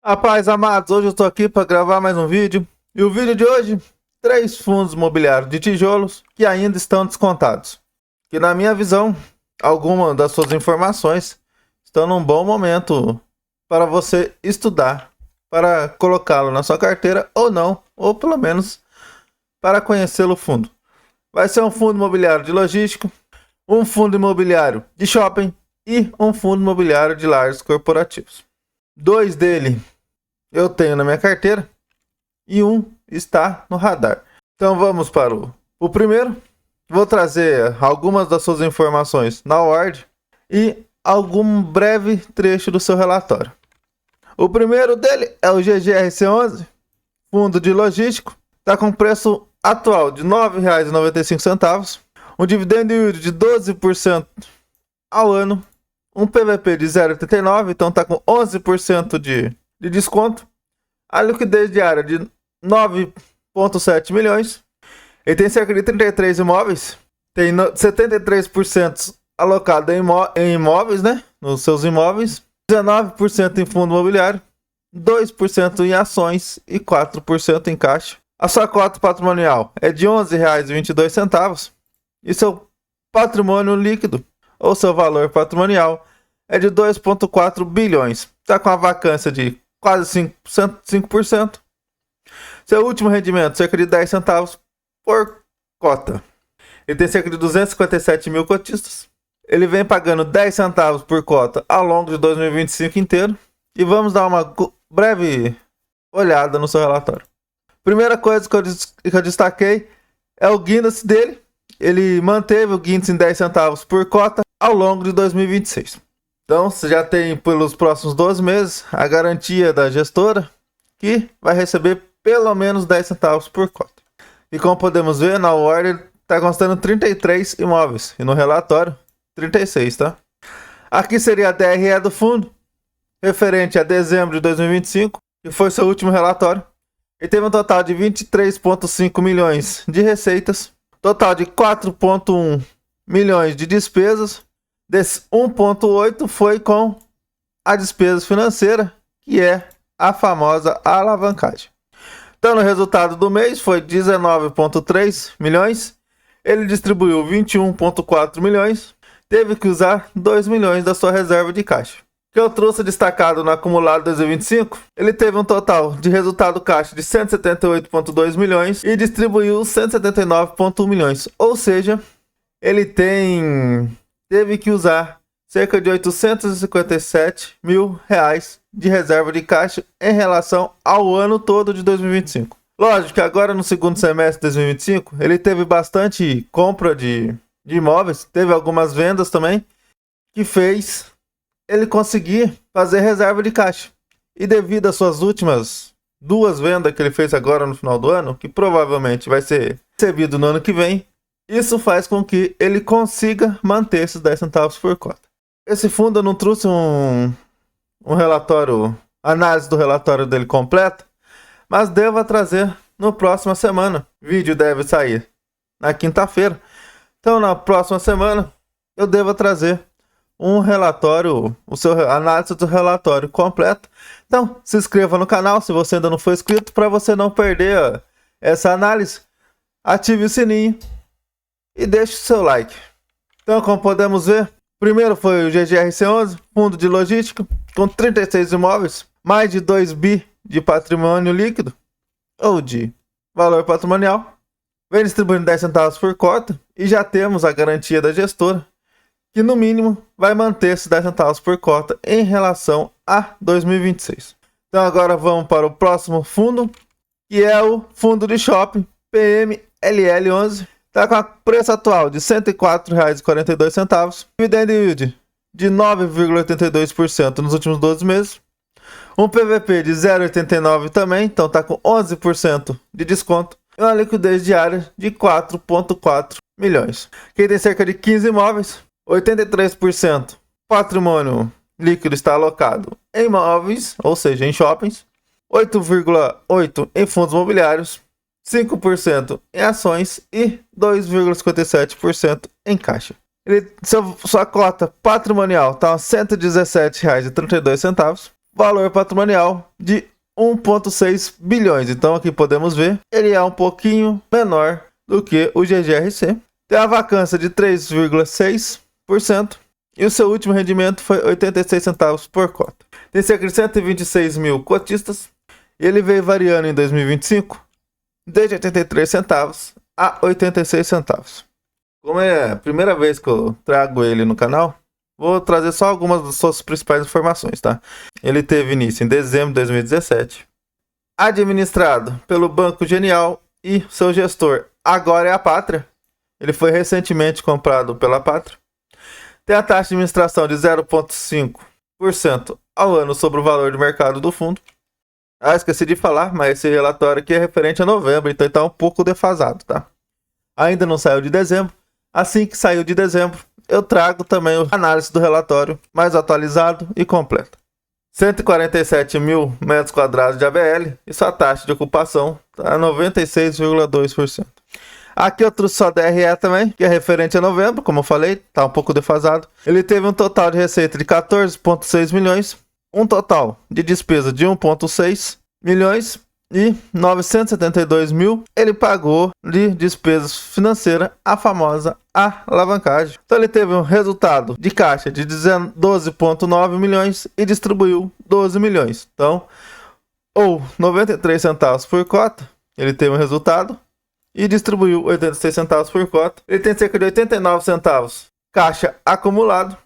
Rapaz, amados, hoje eu estou aqui para gravar mais um vídeo. E o vídeo de hoje, 3 fundos imobiliários de tijolos que ainda estão descontados. Que na minha visão, algumas das suas informações estão num bom momento para você estudar, para colocá-lo na sua carteira ou não, ou pelo menos para conhecê-lo fundo. Vai ser um fundo imobiliário de logístico, um fundo imobiliário de shopping e um fundo imobiliário de lares corporativos. 2 dele eu tenho na minha carteira e um está no radar. Então vamos para o primeiro. Vou trazer algumas das suas informações na ordem e algum breve trecho do seu relatório. O primeiro dele é o GGRC11, fundo de logístico. Está com preço atual de R$ 9,95, um dividendo yield de 12% ao ano, um PVP de 0,89, então está com 11% de desconto, a liquidez diária de 9,7 milhões, ele tem cerca de 33 imóveis, tem 73% alocado em imóveis, né, nos seus imóveis, 19% em fundo imobiliário, 2% em ações e 4% em caixa. A sua cota patrimonial é de R$ 11,22 e seu patrimônio líquido, ou seu valor patrimonial, é de 2,4 bilhões. Está com a vacância de quase 5%. Seu último rendimento, cerca de 10 centavos por cota. Ele tem cerca de 257 mil cotistas. Ele vem pagando 10 centavos por cota ao longo de 2025 inteiro. E vamos dar uma breve olhada no seu relatório. Primeira coisa que eu destaquei é o guindaste dele. Ele manteve o guindaste em 10 centavos por cota ao longo de 2026. Então, você já tem pelos próximos 12 meses a garantia da gestora que vai receber pelo menos 10 centavos por cota. E como podemos ver, na ordem está constando 33 imóveis e no relatório 36, tá? Aqui seria a DRE do fundo, referente a dezembro de 2025, que foi seu último relatório. Ele teve um total de 23,5 milhões de receitas, total de 4,1 milhões de despesas. Desse 1,8 foi com a despesa financeira, que é a famosa alavancagem. Então, no resultado do mês foi 19,3 milhões. Ele distribuiu 21,4 milhões. Teve que usar 2 milhões da sua reserva de caixa. Que eu trouxe destacado no acumulado 2025, ele teve um total de resultado caixa de 178,2 milhões e distribuiu 179,1 milhões. Ou seja, ele teve que usar cerca de 857 mil reais de reserva de caixa em relação ao ano todo de 2025. Lógico que agora no segundo semestre de 2025, ele teve bastante compra de imóveis, teve algumas vendas também, que fez ele conseguir fazer reserva de caixa. E devido às suas últimas 2 vendas que ele fez agora no final do ano, que provavelmente vai ser recebido no ano que vem, isso faz com que ele consiga manter esses 10 centavos por cota. Esse fundo eu não trouxe um relatório, análise do relatório dele completo, mas devo trazer na próxima semana. O vídeo deve sair na quinta-feira. Então na próxima semana eu devo trazer um relatório, análise do relatório completo. Então se inscreva no canal se você ainda não for inscrito, para você não perder essa análise. Ative o sininho e deixe o seu like. Então, como podemos ver, primeiro foi o GGRC11, fundo de logística, com 36 imóveis, mais de 2 bi de patrimônio líquido, ou de valor patrimonial. Vem distribuindo 10 centavos por cota e já temos a garantia da gestora, que no mínimo vai manter esses 10 centavos por cota em relação a 2026. Então agora vamos para o próximo fundo, que é o fundo de shopping PMLL11. Está com o preço atual de R$ 104,42, dividend yield de 9,82% nos últimos 12 meses, um PVP de 0,89 também, então está com 11% de desconto, e uma liquidez diária de 4,4 milhões. Quem tem cerca de 15 imóveis, 83% patrimônio líquido está alocado em imóveis, ou seja, em shoppings, 8,8% em fundos imobiliários, 5% em ações e 2,57% em caixa. Sua cota patrimonial está a R$ 117,32. valor patrimonial de 1,6 bilhões. Então aqui podemos ver, ele é um pouquinho menor do que o GGRC. Tem a vacância de 3,6% e o seu último rendimento foi 86 centavos por cota. Tem cerca de 126 mil cotistas e ele veio variando em 2025 desde 83 centavos a 86 centavos. Como é a primeira vez que eu trago ele no canal, vou trazer só algumas das suas principais informações, tá? Ele teve início em dezembro de 2017. Administrado pelo Banco Genial e seu gestor agora é a Pátria. Ele foi recentemente comprado pela Pátria. Tem a taxa de administração de 0,5% ao ano sobre o valor de mercado do fundo. Esqueci de falar, mas esse relatório aqui é referente a novembro, então está um pouco defasado, tá? Ainda não saiu de dezembro. Assim que saiu de dezembro, eu trago também a análise do relatório mais atualizado e completo. 147 mil metros quadrados de ABL e sua taxa de ocupação está 96,2%. Aqui eu trouxe só DRE também, que é referente a novembro, como eu falei, está um pouco defasado. Ele teve um total de receita de 14,6 milhões, um total de despesa de 1,6 milhões e 972 mil ele pagou de despesas financeiras, a famosa alavancagem. Então ele teve um resultado de caixa de 12,9 milhões e distribuiu 12 milhões. Então, ou 93 centavos por cota, ele teve um resultado e distribuiu 86 centavos por cota. Ele tem cerca de 89 centavos caixa acumulado.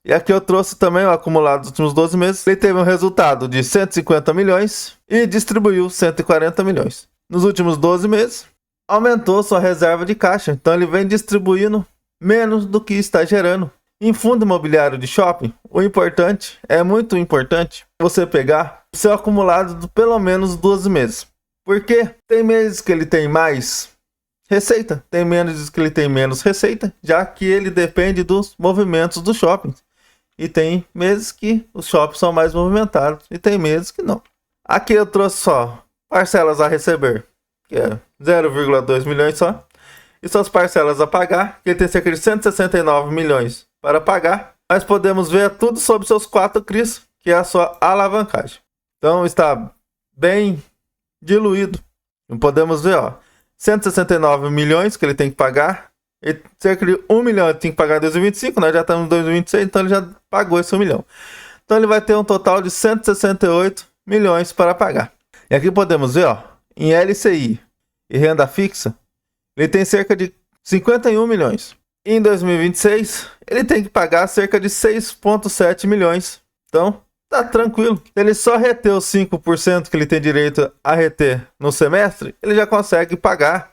E aqui eu trouxe também o acumulado dos últimos 12 meses. Ele teve um resultado de 150 milhões e distribuiu 140 milhões. Nos últimos 12 meses, aumentou sua reserva de caixa. Então ele vem distribuindo menos do que está gerando. Em fundo imobiliário de shopping, o importante, é muito importante, você pegar o seu acumulado de pelo menos 12 meses. Porque tem meses que ele tem mais receita, tem meses que ele tem menos receita, já que ele depende dos movimentos do shopping. E tem meses que os shoppings são mais movimentados e tem meses que não. Aqui eu trouxe só parcelas a receber, que é 0,2 milhões só. E suas parcelas a pagar, que ele tem cerca de 169 milhões para pagar. Mas podemos ver tudo sobre seus 4 CRIs, que é a sua alavancagem. Então está bem diluído. E podemos ver, ó, 169 milhões que ele tem que pagar. E cerca de 1 milhão ele tem que pagar em 2025, nós já estamos em 2026, então ele já pagou esse 1 milhão. Então ele vai ter um total de 168 milhões para pagar. E aqui podemos ver, ó, em LCI e renda fixa, ele tem cerca de 51 milhões. E em 2026, ele tem que pagar cerca de 6,7 milhões. Então, tá tranquilo. Se ele só reter os 5% que ele tem direito a reter no semestre, ele já consegue pagar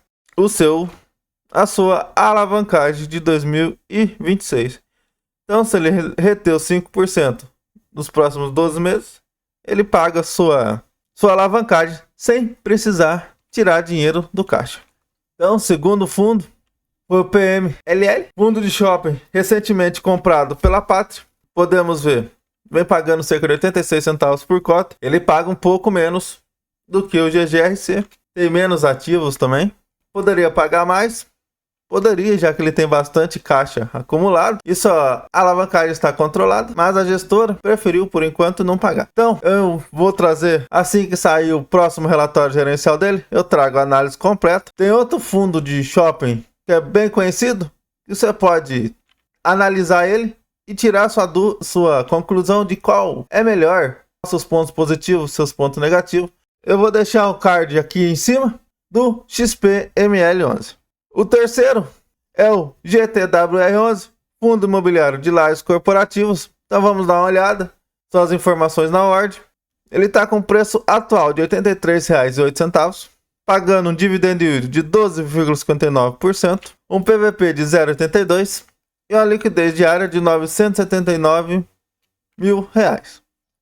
a sua alavancagem de 2026. Então, se ele reter os 5% nos próximos 12 meses, ele paga sua alavancagem sem precisar tirar dinheiro do caixa. Então, segundo fundo, foi o PMLL, fundo de shopping recentemente comprado pela Pátria. Podemos ver, vem pagando cerca de 86 centavos por cota. Ele paga um pouco menos do que o GGRC. Tem menos ativos também. Poderia pagar mais. Poderia, já que ele tem bastante caixa acumulado e sua alavancagem está controlada, mas a gestora preferiu por enquanto não pagar. Então eu vou trazer, assim que sair o próximo relatório gerencial dele, eu trago a análise completa. Tem outro fundo de shopping que é bem conhecido, que você pode analisar ele e tirar sua conclusão de qual é melhor, seus pontos positivos, seus pontos negativos. Eu vou deixar o card aqui em cima do XPML11. O terceiro é o GTWR11, Fundo Imobiliário de Lajes Corporativos. Então vamos dar uma olhada, só as informações na ordem. Ele está com preço atual de R$ 83,08, pagando um dividend yield de 12,59%, um PVP de 0,82 e uma liquidez diária de R$ 979 mil.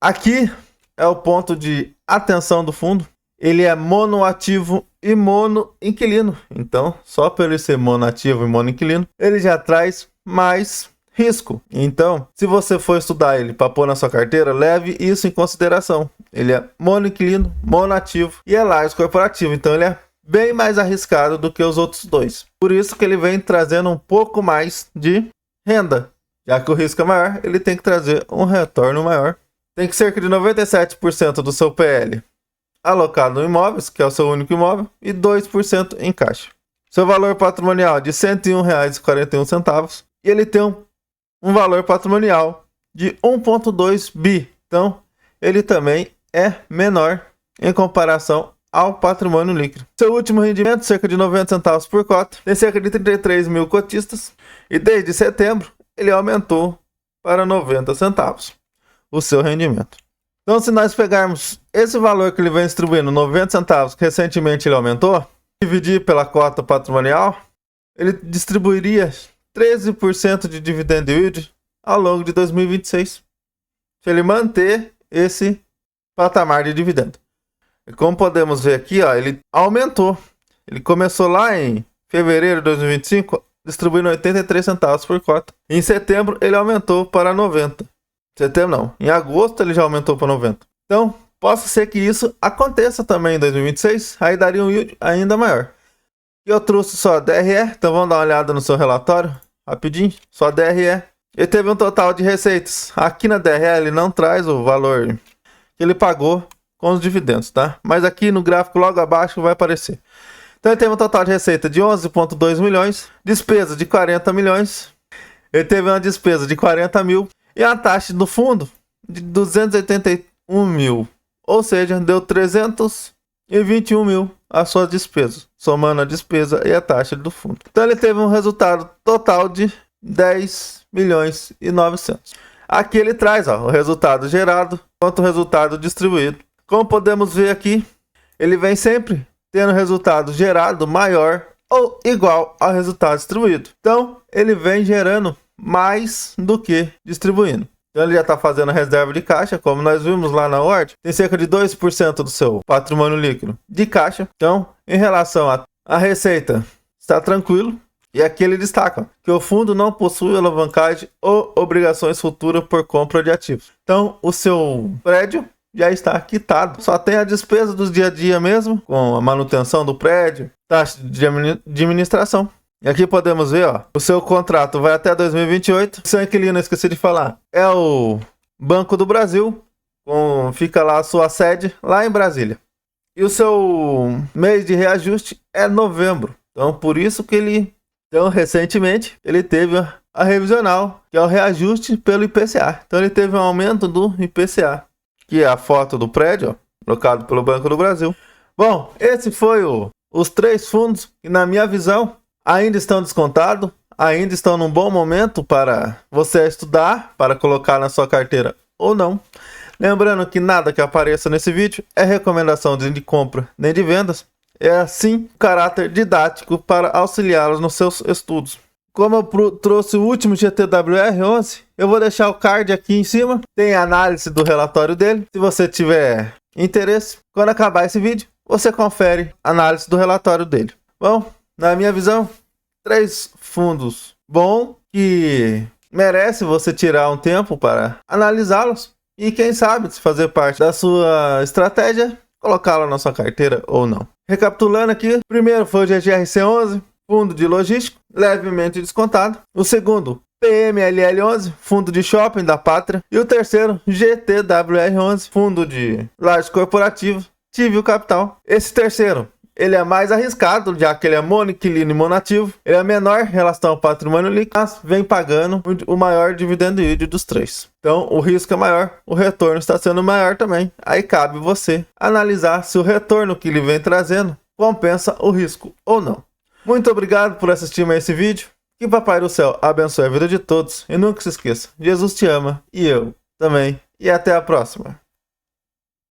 Aqui é o ponto de atenção do fundo. Ele é monoativo e monoinquilino. Então, só por ele ser monoativo e monoinquilino, ele já traz mais risco. Então, se você for estudar ele para pôr na sua carteira, leve isso em consideração. Ele é monoinquilino, monoativo e é lajes corporativo. Então, ele é bem mais arriscado do que os outros dois. Por isso que ele vem trazendo um pouco mais de renda. Já que o risco é maior, ele tem que trazer um retorno maior. tem que cerca de 97% do seu PL alocado em imóveis, que é o seu único imóvel, e 2% em caixa. Seu valor patrimonial de R$ 101,41 e ele tem um valor patrimonial de 1,2 bi. Então, ele também é menor em comparação ao patrimônio líquido. Seu último rendimento, cerca de 90 centavos por cota, tem cerca de 33 mil cotistas e desde setembro ele aumentou para 90 centavos o seu rendimento. Então, se nós pegarmos esse valor que ele vem distribuindo, 90 centavos, que recentemente ele aumentou, dividir pela cota patrimonial, ele distribuiria 13% de dividend yield ao longo de 2026. Se ele manter esse patamar de dividendo. E como podemos ver aqui, ó, ele aumentou. Ele começou lá em fevereiro de 2025, distribuindo 83 centavos por cota. Em setembro, ele aumentou para 90. Setembro não. Em agosto, ele já aumentou para 90. Então, possa ser que isso aconteça também em 2026. Aí daria um yield ainda maior. E eu trouxe só DRE. Então, vamos dar uma olhada no seu relatório. Rapidinho. Só DRE. Ele teve um total de receitas. Aqui na DRE, ele não traz o valor que ele pagou com os dividendos, tá? Mas aqui no gráfico logo abaixo vai aparecer. Então ele teve um total de receita de 11,2 milhões, despesa de 40 milhões, ele teve uma despesa de 40 mil e a taxa do fundo de 281 mil, ou seja, deu 321 mil as suas despesas, somando a despesa e a taxa do fundo. Então ele teve um resultado total de 10 milhões e 900. Aqui ele traz o resultado gerado quanto o resultado distribuído. Como podemos ver aqui, ele vem sempre tendo resultado gerado maior ou igual ao resultado distribuído. Então, ele vem gerando mais do que distribuindo. Então, ele já está fazendo a reserva de caixa, como nós vimos lá na ordem. Tem cerca de 2% do seu patrimônio líquido de caixa. Então, em relação à receita, está tranquilo. E aqui ele destaca que o fundo não possui alavancagem ou obrigações futuras por compra de ativos. Então, o seu prédio já está quitado. Só tem a despesa dos dia a dia mesmo, com a manutenção do prédio, taxa de administração. E aqui podemos ver, ó, o seu contrato vai até 2028. O seu inquilino, esqueci de falar, é o Banco do Brasil. Fica lá a sua sede, lá em Brasília. E o seu mês de reajuste é novembro. Então, por isso que ele... Então, recentemente, ele teve a revisional, que é o reajuste pelo IPCA. Então, ele teve um aumento do IPCA, que é a foto do prédio, ó, colocado pelo Banco do Brasil. Bom, esse foi os 3 fundos que, na minha visão, ainda estão descontados, ainda estão num bom momento para você estudar, para colocar na sua carteira ou não. Lembrando que nada que apareça nesse vídeo é recomendação de compra nem de vendas. É sim caráter didático para auxiliá-los nos seus estudos. Como eu trouxe o último GTWR11, eu vou deixar o card aqui em cima. Tem a análise do relatório dele. Se você tiver interesse, quando acabar esse vídeo, você confere a análise do relatório dele. Bom, na minha visão, 3 fundos bons que merece você tirar um tempo para analisá-los. E quem sabe, se fazer parte da sua estratégia, colocá-lo na sua carteira ou não. Recapitulando aqui, o primeiro foi o GGRC11, fundo de logístico, levemente descontado. O segundo, PMLL11, fundo de shopping da Pátria. E o terceiro, GTWR11, fundo de lajes corporativos, Tivio Capital. Esse terceiro, ele é mais arriscado, já que ele é monoinquilino e monativo. Ele é menor em relação ao patrimônio líquido, mas vem pagando o maior dividendo yield dos 3. Então, o risco é maior, o retorno está sendo maior também. Aí cabe você analisar se o retorno que ele vem trazendo compensa o risco ou não. Muito obrigado por assistir a esse vídeo. Que Papai do Céu abençoe a vida de todos. E nunca se esqueça, Jesus te ama e eu também. E até a próxima.